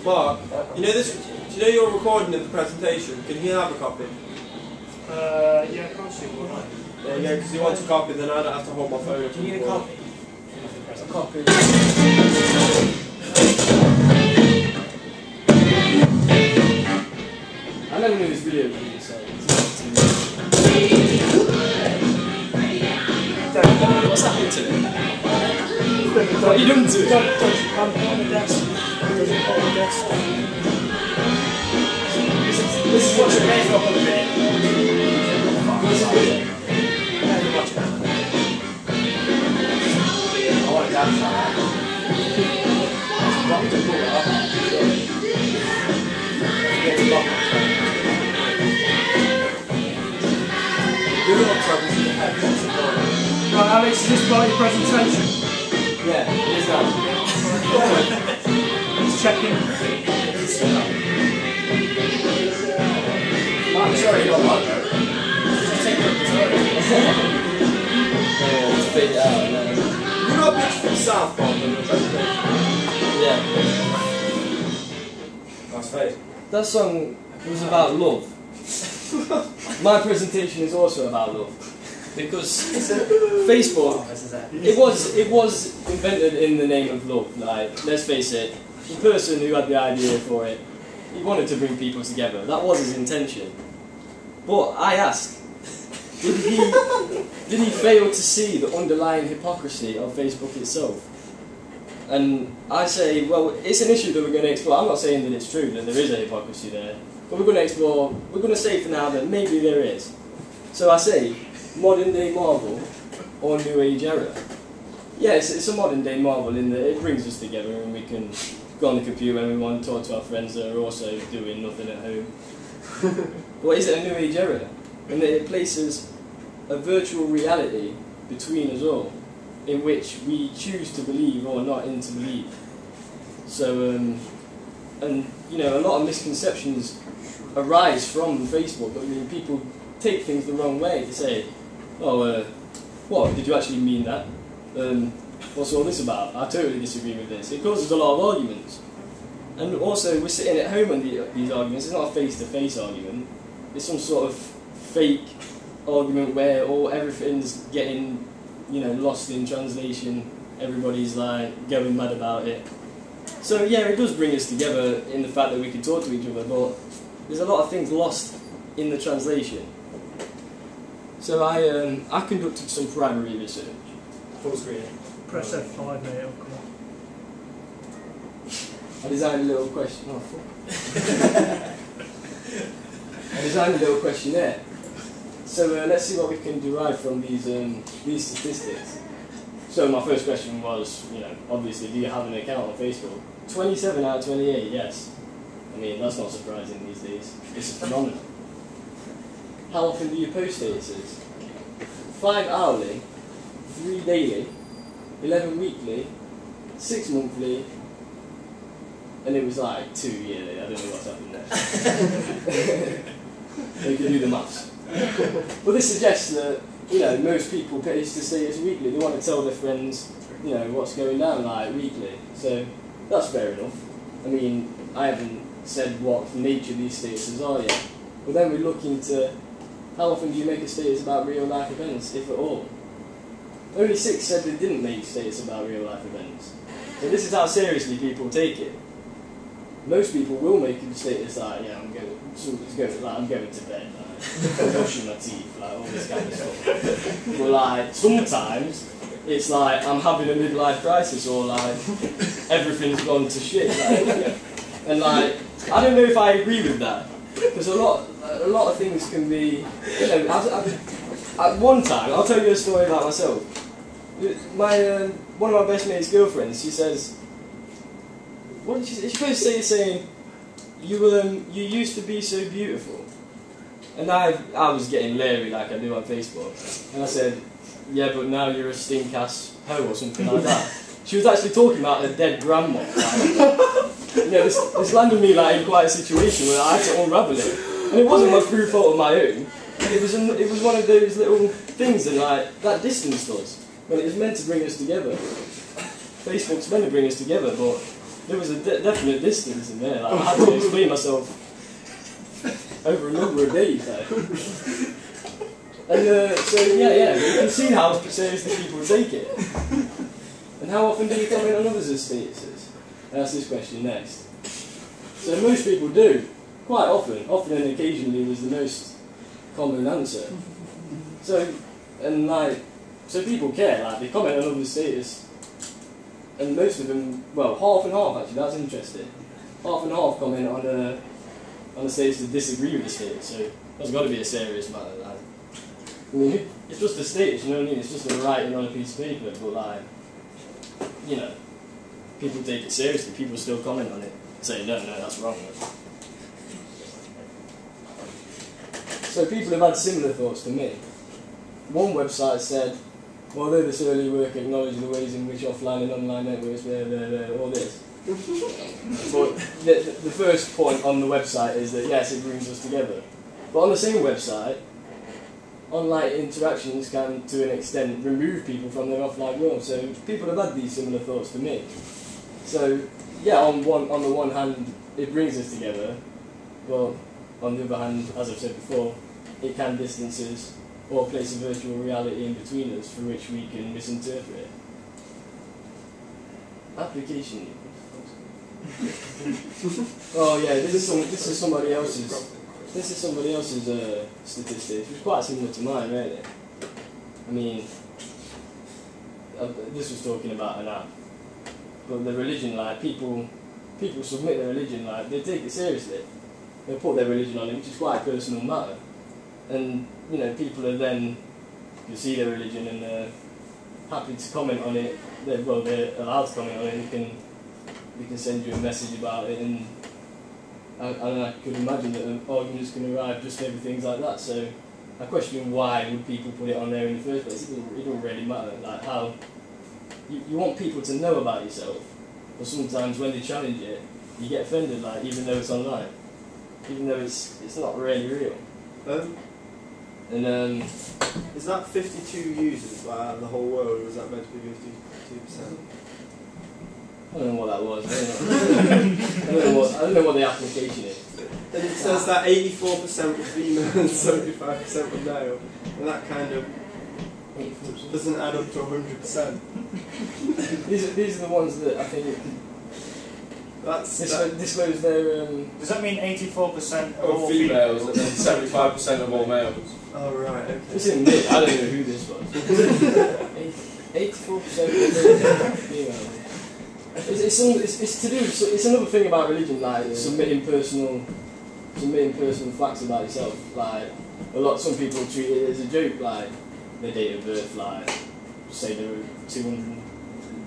Mark, you know this? Do you know you're recording of the presentation? Can he have a copy? Yeah, of course you will. There you go, because he wants a copy, then I don't have to hold my phone. Do you need a copy? A copy. I never knew this video would be so. What's happened to it? What are you doing to it? On the desk. On the desk. This is what's your name up on the video. I want to dance like that. It's to pull it up. Get it up. Right, Alex, is this part of your presentation? Yeah, it is now. Just checking. I'm sorry, you're not just take it just fade it out. You got a picture from South Park in the presentation? Yeah. That's fake. That song was about love. My presentation is also about love. Because Facebook, it was invented in the name of love. Like, let's face it, the person who had the idea for it, he wanted to bring people together. That was his intention. But I ask, did he fail to see the underlying hypocrisy of Facebook itself? And I say, well, it's an issue that we're going to explore. I'm not saying that it's true that there is a hypocrisy there, but we're going to explore. We're going to say for now that maybe there is. So I say, modern day Marvel or New Age era. Yes, it's a modern day Marvel in that it brings us together and we can go on the computer when we want to talk to our friends that are also doing nothing at home. But is it a New Age era? And that it places a virtual reality between us all in which we choose to believe or not in to believe. So, and you know, a lot of misconceptions arise from Facebook. I mean, people take things the wrong way to say, oh, what, did you actually mean that? What's all this about? I totally disagree with this. It causes a lot of arguments. And also, we're sitting at home on these arguments. It's not a face-to-face argument. It's some sort of fake argument where everything's getting, you know, lost in translation. Everybody's like going mad about it. So yeah, it does bring us together in the fact that we can talk to each other, but there's a lot of things lost in the translation. So I conducted some primary research. Full screen. Press F5, mate, it'll come up. I designed a little question. Oh, fuck. I designed a little questionnaire. So let's see what we can derive from these statistics. So my first question was, you know, obviously, do you have an account on Facebook? 27 out of 28, yes. I mean, that's not surprising these days. It's a phenomenon. How often do you post statuses? 5 hourly, 3 daily, 11 weekly, 6 monthly, and it was like 2 yearly. I don't know what's happened there. So you can do the maths. Well, this suggests that, you know, most people post the status weekly. They want to tell their friends, you know, what's going down like weekly. So that's fair enough. I mean, I haven't said what the nature of these statuses are yet. But then we look into how often do you make a status about real life events, if at all. Only 6 said they didn't make status about real life events. So this is how seriously people take it. Most people will make a status like, yeah, I'm going to bed, like, brushing my teeth, like all this kind of stuff. But like sometimes it's like I'm having a midlife crisis or like everything's gone to shit. Like, and like I don't know if I agree with that because a lot of things can be. You know, at one time, I'll tell you a story about myself. One of my best mate's girlfriends, she says, what did she say? She supposed to say saying, you used to be so beautiful. And I was getting leery like I do on Facebook. And I said, yeah, but now you're a stink-ass hoe or something like that. She was actually talking about her dead grandma. Like, you know, this landed me like in quite a situation where I had to unravel it. And it wasn't my true fault of my own. It was one of those little things that like that distanced us when it was meant to bring us together. Facebook's meant to bring us together, but there was a definite distance in there. Like, I had to explain myself over a number of days. Like. And so yeah, you can see how seriously people take it. And how often do you comment on others' statuses? That's this question next. So most people do, quite often. Often and occasionally was the most common answer. So people care. Like, they comment on others' status, and most of them, well, half and half actually. That's interesting. Half and half comment on a status that disagree with the status. So that's got to be a serious matter. Like, I mean, it's just a status, you know what I mean? It's just a writing on a piece of paper, but like, you know, people take it seriously. People still comment on it, say no, that's wrong. So people have had similar thoughts to me. One website said, although this early work acknowledged the ways in which offline and online networks, all this. But the first point on the website is that yes, it brings us together. But on the same website, online interactions can, to an extent, remove people from their offline world. So people have had these similar thoughts to me. So yeah, on the one hand, it brings us together, but on the other hand, as I've said before, it can distance us or place a virtual reality in between us for which we can misinterpret. Application. Oh yeah, this is somebody else's. This is somebody else's statistics, which is quite similar to mine, really. I mean, this was talking about an app, but the religion, like, people submit their religion, like, they take it seriously. They put their religion on it, which is quite a personal matter. And, you know, people are then, you see their religion and they're happy to comment on it. They're allowed to comment on it, and we can send you a message about it, and I could imagine that an argument's going to arrive just over things like that. So I question why would people put it on there in the first place. It doesn't really matter. Like, how you want people to know about yourself, but sometimes when they challenge it, you get offended. Like, even though it's online, even though it's not really real. And is that 52 users out of the whole world, or was that meant to be 52%? I don't know what that was. I don't know what the application is. Then it says that 84% were female and 75% were male, and that kind of doesn't add up to 100%. These are the ones that I think disclose their. Does that mean 84% of all females and then 75% of all males? Oh right, okay. This isn't me. I don't know who this was. 84% female. It's to do. It's another thing about religion, like submitting personal facts about yourself. Like some people treat it as a joke, like their date of birth, like say they were 200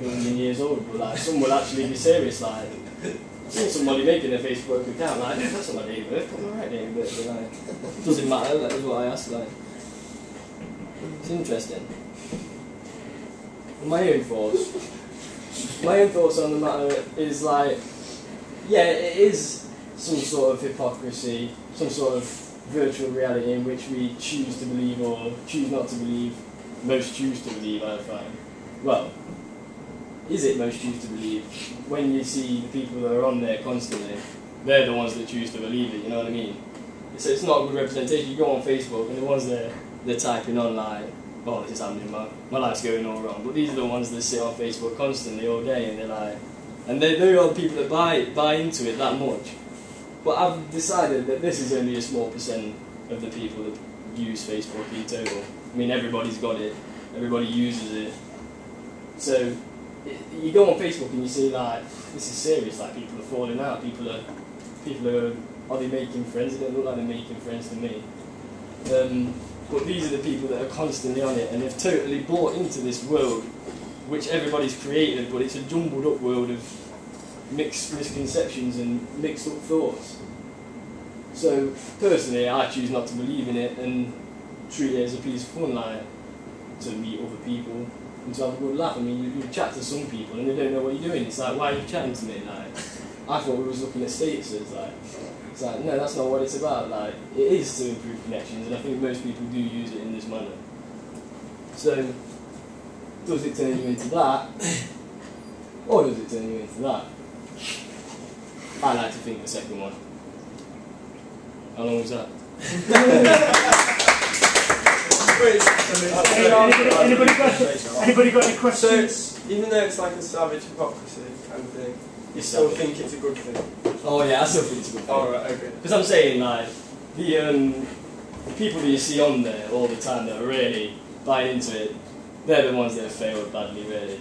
million years old, but like some will actually be serious. Like I've seen somebody making a Facebook account, like that's not my date of birth, put my right date of birth, but like doesn't matter. That was what I asked. Like it's interesting. My own thoughts on the matter is like, yeah, it is some sort of hypocrisy, some sort of virtual reality in which we choose to believe or choose not to believe. Most choose to believe, I find. Well, is it most choose to believe? When you see the people that are on there constantly, they're the ones that choose to believe it, you know what I mean? So it's not a good representation. You go on Facebook and the ones they're typing on like, oh, this is happening, my life's going all wrong. But these are the ones that sit on Facebook constantly all day, and they're like, and they're all the people that buy into it that much. But I've decided that this is only a small percent of the people that use Facebook in total. I mean, everybody's got it, everybody uses it. So you go on Facebook and you see like, this is serious. Like, people are falling out. People are they making friends? They don't look like they're making friends to me. But these are the people that are constantly on it, and they've totally bought into this world, which everybody's created, but it's a jumbled up world of mixed misconceptions and mixed up thoughts. So personally, I choose not to believe in it and treat it as a piece of fun, like to meet other people and to have a good laugh. I mean, you chat to some people and they don't know what you're doing. It's like, why are you chatting to me? Like, I thought we was looking at statuses. Like, it's like, no, that's not what it's about. Like, it is to improve connections, and I think most people do use it in this manner. So, does it turn you into that? Or does it turn you into that? I like to think the second one. How long was that? Anybody got any questions? So, even though it's like a savage hypocrisy kind of thing, you still think it's a good thing? Oh yeah, I still think it's a good thing. Oh, right, okay. Because I'm saying, like, the people that you see on there all the time that are really buying into it, they're the ones that have failed badly, really.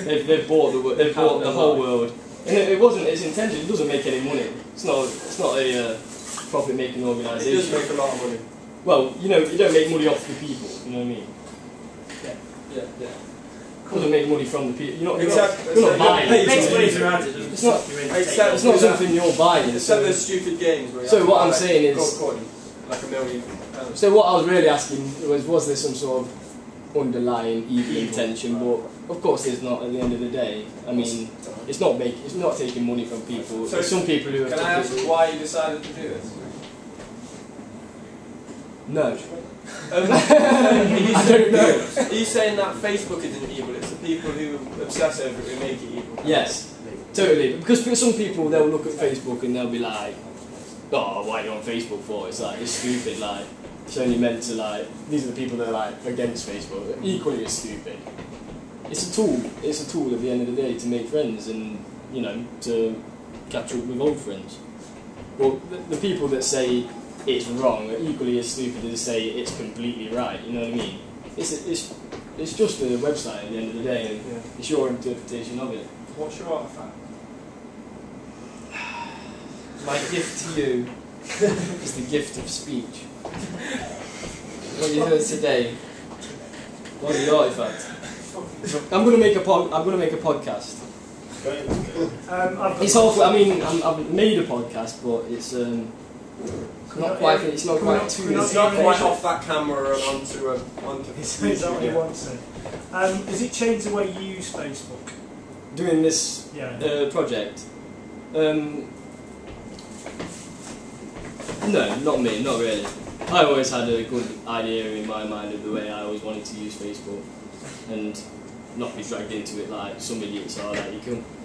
They've bought the whole world. And it wasn't its intention, it doesn't make any money. It's not a profit-making organisation. It does make a lot of money. Well, you know, you don't make money off the people, you know what I mean? Yeah. It doesn't make money from the people. You're not buying It it. makes money around it. It's not something you're buying. It's some of those stupid games where you So have to what buy I'm saying is- gold coin, like £1 million. So what I was really asking was there some sort of underlying evil intention? But of course there's not. At the end of the day, I mean, it's not taking money from people. So There's some people who have. Can I ask why you decided to do this? No. I don't know. Are you saying that Facebook isn't evil? It's the people who obsess over it who make it evil? Yes, totally. Because some people, they'll look at Facebook and they'll be like, "Oh, why are you on Facebook for?" It's like, it's stupid. Like, it's only meant to like. These are the people that are like against Facebook. Equally as stupid. It's a tool. It's a tool at the end of the day to make friends and, you know, to catch up with old friends. Well, the people that say it's wrong are equally as stupid as say it's completely right. You know what I mean? It's just a website at the end of the day, and it's your interpretation of it. What's your artifact? My gift to you is the gift of speech. What you heard today was the artifact. I'm gonna make a podcast. It's awful. I mean, I've made a podcast, but it's not quite. It's not quite too. It's not quite off that camera and onto Is that what you want to? Has it changed the way you use Facebook? Doing this project. No, not me. Not really. I always had a good idea in my mind of the way I always wanted to use Facebook, and not be dragged into it like some idiots are.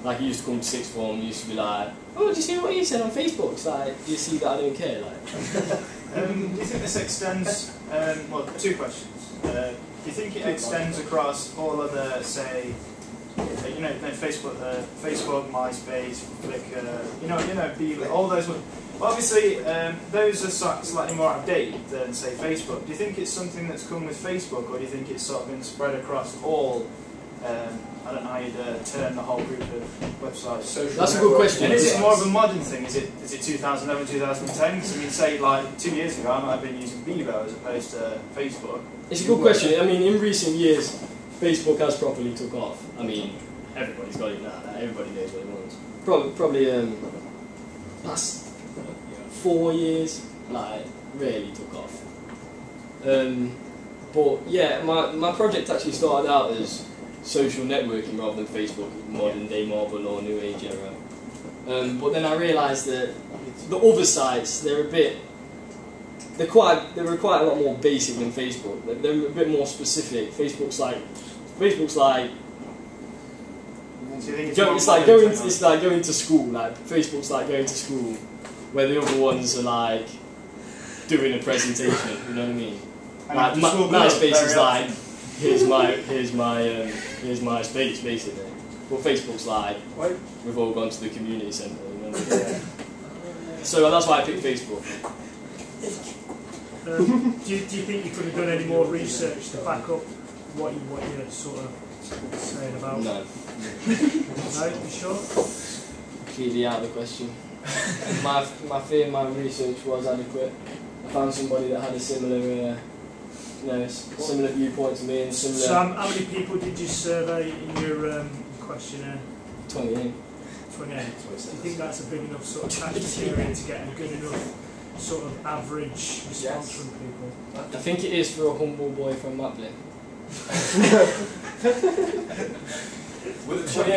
Like you used to come to sixth form, you used to be like, "Oh, did you see what you said on Facebook?" It's like, do you see that I don't care? Like, do you think this extends? Well, two questions. Do you think it extends across all other, say, Facebook, MySpace, Flickr, Bebo, all those ones? Obviously, those are slightly more outdated than, say, Facebook. Do you think it's something that's come with Facebook, or do you think it's sort of been spread across all? I don't know how you'd term the whole group of websites. That's a good question. And is it more of a modern thing? Is it 2011, 2010? Because I mean, say like 2 years ago, I might have been using Bebo as opposed to Facebook. It's a good question. I mean, in recent years, Facebook has properly took off. I mean, everybody's got it now. Everybody knows what it wants. Probably past 4 years, like, really took off. But yeah, my project actually started out as social networking rather than Facebook, modern day marble or new age era. But then I realised that the other sites, they were quite a lot more basic than Facebook. They're a bit more specific. Facebook's like it's like going to school. Like Facebook's like going to school, where the other ones are like doing a presentation. You know what I mean? Like MySpace is like here's my space basically. But Facebook's like we've all gone to the community centre. You know? So that's why I picked Facebook. Do you think you could have done any more research to back up what you're sort of saying about? No. No, you sure? Completely out of the question. My research was adequate. I found somebody that had a similar similar viewpoint to me and similar. So how many people did you survey in your questionnaire? 28. 28. Do you think that's a big enough sort of criteria to get a good enough sort of average response from people? I think it is for a humble boy from Maplin. With the 28